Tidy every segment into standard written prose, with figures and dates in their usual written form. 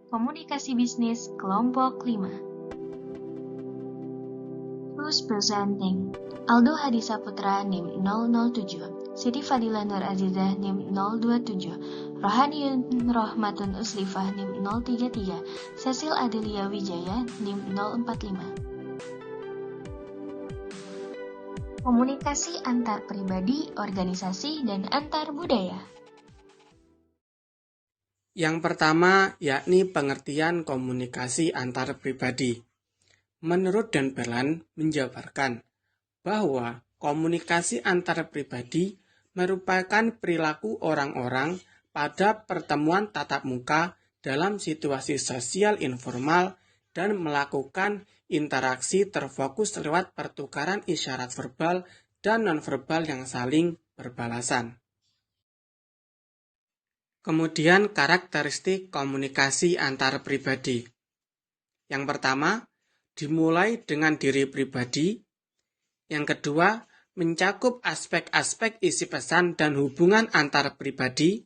Komunikasi Bisnis Kelompok 5. Who's presenting? Aldo Hadi Saputra NIM 007, Siti Fadila Nur Azizah NIM 027, Rohaniun Rohmatun Uslifah NIM 033, Cecil Adelia Wijaya NIM 045. Komunikasi antar pribadi, organisasi, dan antar budaya. Yang pertama yakni pengertian komunikasi antar pribadi. Menurut Dan Berland menjabarkan bahwa komunikasi antar pribadi merupakan perilaku orang-orang pada pertemuan tatap muka dalam situasi sosial informal dan melakukan interaksi terfokus lewat pertukaran isyarat verbal dan nonverbal yang saling berbalasan. Kemudian karakteristik komunikasi antar pribadi. Yang pertama, dimulai dengan diri pribadi. Yang kedua, mencakup aspek-aspek isi pesan dan hubungan antar pribadi.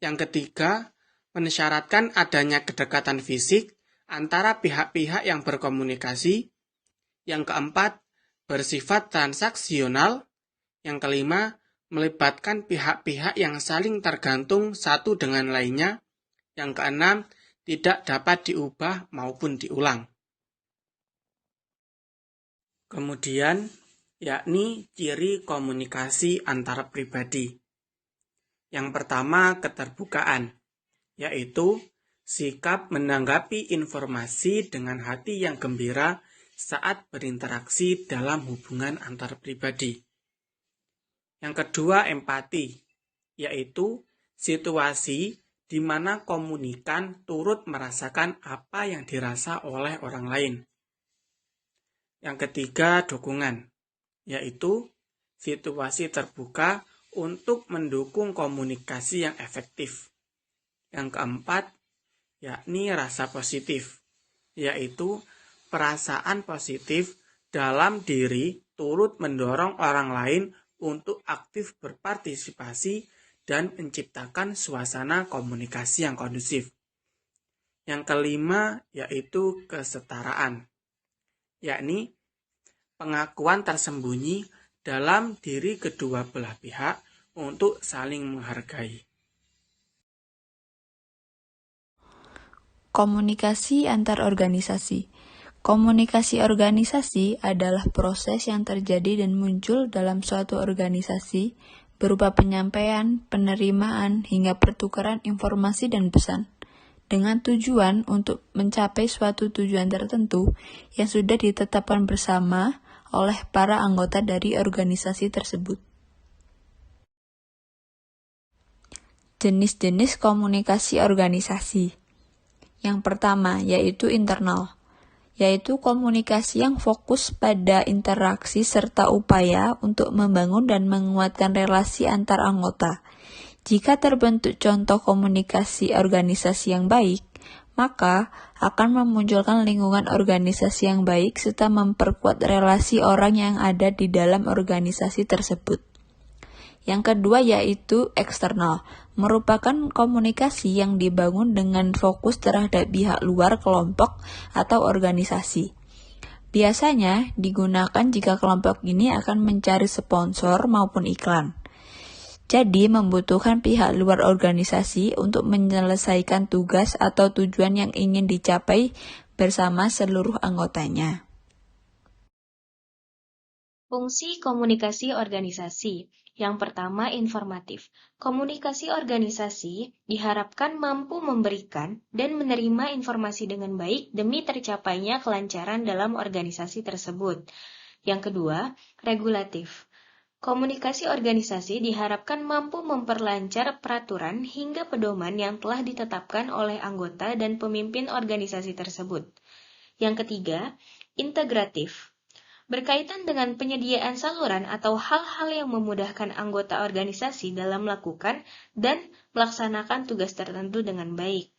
Yang ketiga, mensyaratkan adanya kedekatan fisik antara pihak-pihak yang berkomunikasi. Yang keempat, bersifat transaksional. Yang kelima, melibatkan pihak-pihak yang saling tergantung satu dengan lainnya. Yang keenam, tidak dapat diubah maupun diulang. Kemudian, yakni ciri komunikasi antar pribadi. Yang pertama, keterbukaan, yaitu sikap menanggapi informasi dengan hati yang gembira saat berinteraksi dalam hubungan antar pribadi. Yang kedua, empati, yaitu situasi di mana komunikan turut merasakan apa yang dirasa oleh orang lain. Yang ketiga, dukungan, yaitu situasi terbuka untuk mendukung komunikasi yang efektif. Yang keempat, yakni rasa positif, yaitu perasaan positif dalam diri turut mendorong orang lain untuk aktif berpartisipasi dan menciptakan suasana komunikasi yang kondusif. Yang kelima, yaitu kesetaraan, yakni pengakuan tersembunyi dalam diri kedua belah pihak untuk saling menghargai. Komunikasi antar organisasi. Komunikasi organisasi adalah proses yang terjadi dan muncul dalam suatu organisasi berupa penyampaian, penerimaan, hingga pertukaran informasi dan pesan, dengan tujuan untuk mencapai suatu tujuan tertentu yang sudah ditetapkan bersama oleh para anggota dari organisasi tersebut. Jenis-jenis komunikasi organisasi. Yang pertama, yaitu internal, yaitu komunikasi yang fokus pada interaksi serta upaya untuk membangun dan menguatkan relasi antar anggota. Jika terbentuk contoh komunikasi organisasi yang baik, maka akan memunculkan lingkungan organisasi yang baik serta memperkuat relasi orang yang ada di dalam organisasi tersebut. Yang kedua yaitu eksternal, merupakan komunikasi yang dibangun dengan fokus terhadap pihak luar kelompok atau organisasi. Biasanya digunakan jika kelompok ini akan mencari sponsor maupun iklan. Jadi membutuhkan pihak luar organisasi untuk menyelesaikan tugas atau tujuan yang ingin dicapai bersama seluruh anggotanya. Fungsi komunikasi organisasi. Yang pertama, informatif. Komunikasi organisasi diharapkan mampu memberikan dan menerima informasi dengan baik demi tercapainya kelancaran dalam organisasi tersebut. Yang kedua, regulatif. Komunikasi organisasi diharapkan mampu memperlancar peraturan hingga pedoman yang telah ditetapkan oleh anggota dan pemimpin organisasi tersebut. Yang ketiga, integratif. Berkaitan dengan penyediaan saluran atau hal-hal yang memudahkan anggota organisasi dalam melakukan dan melaksanakan tugas tertentu dengan baik.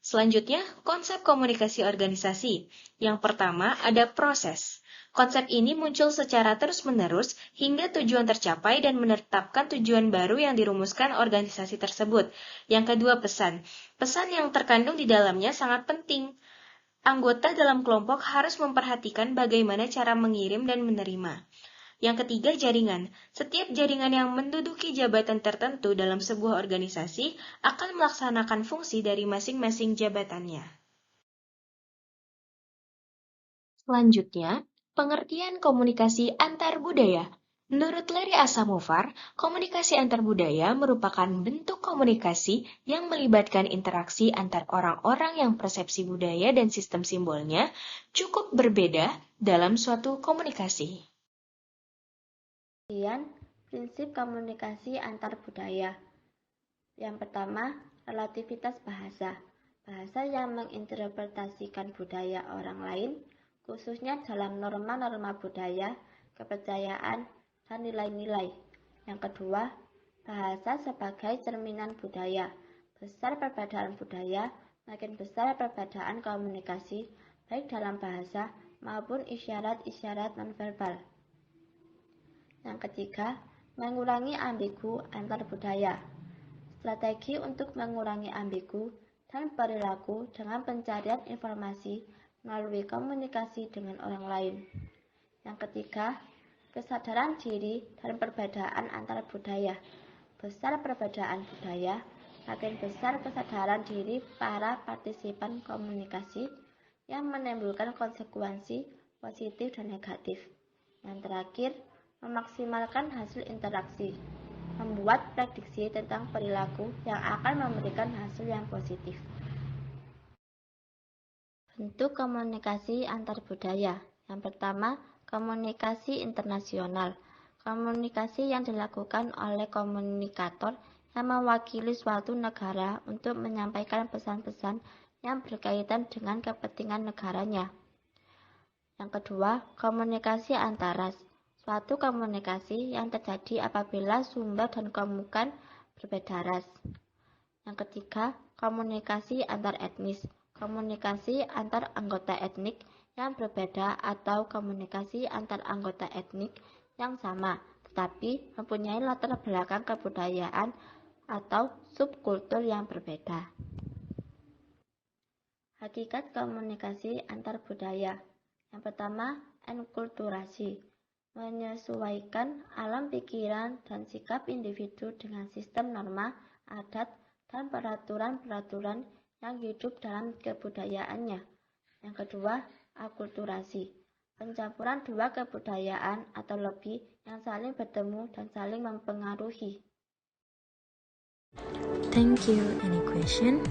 Selanjutnya, konsep komunikasi organisasi. Yang pertama, ada proses. Konsep ini muncul secara terus-menerus hingga tujuan tercapai dan menetapkan tujuan baru yang dirumuskan organisasi tersebut. Yang kedua, pesan. Pesan yang terkandung di dalamnya sangat penting. Anggota dalam kelompok harus memperhatikan bagaimana cara mengirim dan menerima. Yang ketiga, jaringan. Setiap jaringan yang menduduki jabatan tertentu dalam sebuah organisasi akan melaksanakan fungsi dari masing-masing jabatannya. Selanjutnya, pengertian komunikasi antar budaya. Menurut Larry Asamovar, komunikasi antar budaya merupakan bentuk komunikasi yang melibatkan interaksi antar orang-orang yang persepsi budaya dan sistem simbolnya cukup berbeda dalam suatu komunikasi. Kemudian, prinsip komunikasi antar budaya. Yang pertama, relativitas bahasa. Bahasa yang menginterpretasikan budaya orang lain, khususnya dalam norma-norma budaya, kepercayaan, dan nilai-nilai. Yang kedua, bahasa sebagai cerminan budaya. Besar perbedaan budaya, makin besar perbedaan komunikasi, baik dalam bahasa maupun isyarat-isyarat nonverbal. Yang ketiga, mengurangi ambigu antar budaya. Strategi untuk mengurangi ambigu dan perilaku dengan pencarian informasi melalui komunikasi dengan orang lain. Yang ketiga, kesadaran diri dan perbedaan antar budaya. Besar perbedaan budaya, makin besar kesadaran diri para partisipan komunikasi yang menimbulkan konsekuensi positif dan negatif. Yang terakhir, memaksimalkan hasil interaksi, membuat prediksi tentang perilaku yang akan memberikan hasil yang positif. Bentuk komunikasi antar budaya. Yang pertama, komunikasi internasional. Komunikasi yang dilakukan oleh komunikator yang mewakili suatu negara untuk menyampaikan pesan-pesan yang berkaitan dengan kepentingan negaranya. Yang kedua, komunikasi antaras. Suatu komunikasi yang terjadi apabila sumber dan komukan berbeda ras. Yang ketiga, komunikasi antar etnis. Komunikasi antar anggota etnik yang berbeda atau komunikasi antar anggota etnik yang sama, tetapi mempunyai latar belakang kebudayaan atau subkultur yang berbeda. Hakikat komunikasi antar budaya. Yang pertama, enkulturasi. Menyesuaikan alam pikiran dan sikap individu dengan sistem norma, adat, dan peraturan-peraturan yang hidup dalam kebudayaannya. Yang kedua, akulturasi. Pencampuran dua kebudayaan atau lebih yang saling bertemu dan saling mempengaruhi. Thank you. Any question?